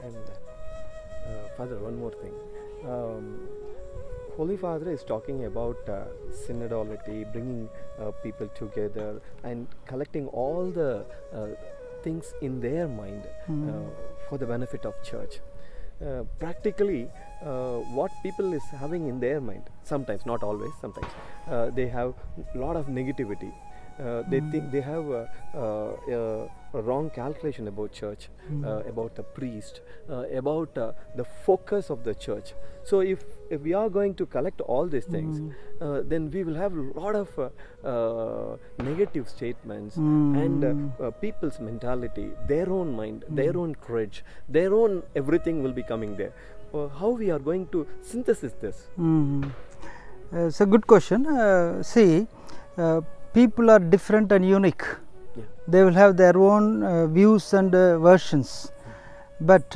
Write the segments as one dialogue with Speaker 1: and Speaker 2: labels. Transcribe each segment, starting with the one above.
Speaker 1: And Father, one more thing. Holy Father is talking about synodality, bringing people together and collecting all the things in their mind for the benefit of church. Practically, what people is having in their mind, sometimes, not always, sometimes, they have a lot of negativity. They think they have a wrong calculation about church, about the priest, about the focus of the church. So if we are going to collect all these things, then we will have a lot of negative statements and people's mentality, their own mind, their own courage, their own everything will be coming there. How we are going to synthesize this?
Speaker 2: It's a good question. See, people are different and unique.
Speaker 1: Yeah.
Speaker 2: They will have their own views and versions. But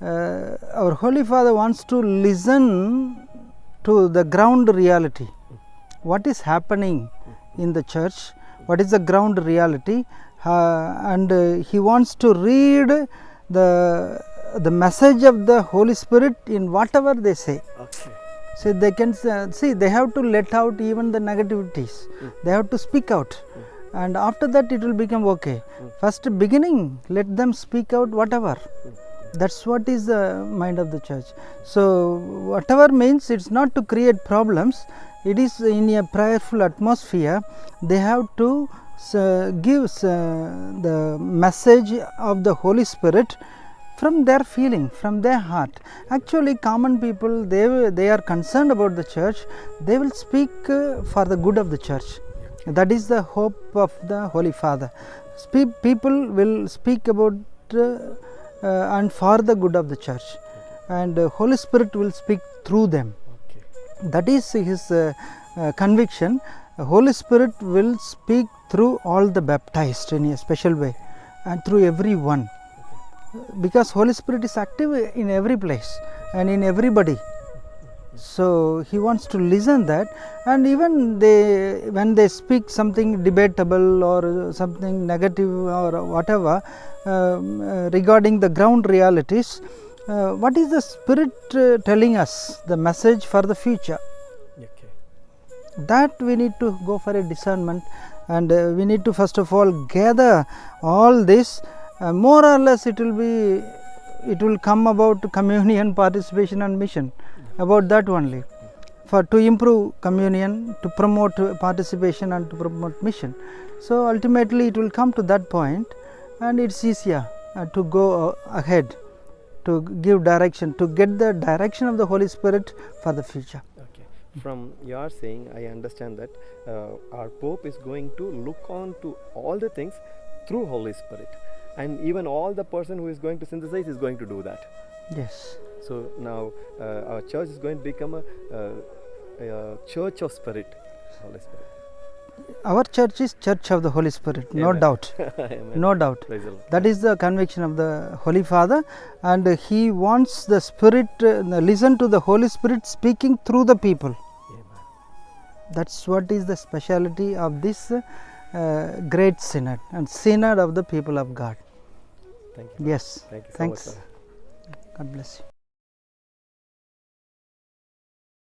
Speaker 2: our Holy Father wants to listen to the ground reality. What is happening in the church? What is the ground reality? And he wants to read the message of the Holy Spirit in whatever they say.
Speaker 1: Okay.
Speaker 2: So they can see, they have to let out even the negativities. They have to speak out, and after that it will become okay. First beginning, let them speak out whatever. That's what is the mind of the church. So whatever means, it's not to create problems. It is in a prayerful atmosphere. They have to give the message of the Holy Spirit from their feeling, from their heart. Actually, common people, they are concerned about the church. They will speak for the good of the church. That is the hope of the Holy Father. People will speak about and for the good of the church, and Holy Spirit will speak through them.
Speaker 1: Okay.
Speaker 2: That is his conviction. Holy Spirit will speak through all the baptized in a special way, and through everyone. Because Holy Spirit is active in every place and in everybody. So he wants to listen that, and even when they speak something debatable or something negative or whatever regarding the ground realities, what is the Spirit telling us, the message for the future?
Speaker 1: Okay.
Speaker 2: That we need to go for a discernment, and we need to first of all gather all this. More or less it will come about communion, participation and mission, about that only, for to improve communion, to promote participation and to promote mission. So ultimately it will come to that point, and it's easier to go ahead, to give direction, to get the direction of the Holy Spirit for the future.
Speaker 1: Okay. From your saying, I understand that our Pope is going to look on to all the things through Holy Spirit. And even all the person who is going to synthesize is going to do that.
Speaker 2: Yes.
Speaker 1: So now our church is going to become a church of Spirit, Holy Spirit.
Speaker 2: Our church is Church of the Holy Spirit, no
Speaker 1: Amen.
Speaker 2: doubt.
Speaker 1: Amen.
Speaker 2: No doubt.
Speaker 1: Praise the Lord.
Speaker 2: That is the conviction of the Holy Father, and he wants the Spirit, listen to the Holy Spirit speaking through the people.
Speaker 1: Amen.
Speaker 2: That's what is the speciality of this great synod, and synod of the people of God.
Speaker 1: Thank you.
Speaker 2: Yes.
Speaker 1: Thank you so
Speaker 2: Thanks.
Speaker 1: much, sir.
Speaker 2: God bless you.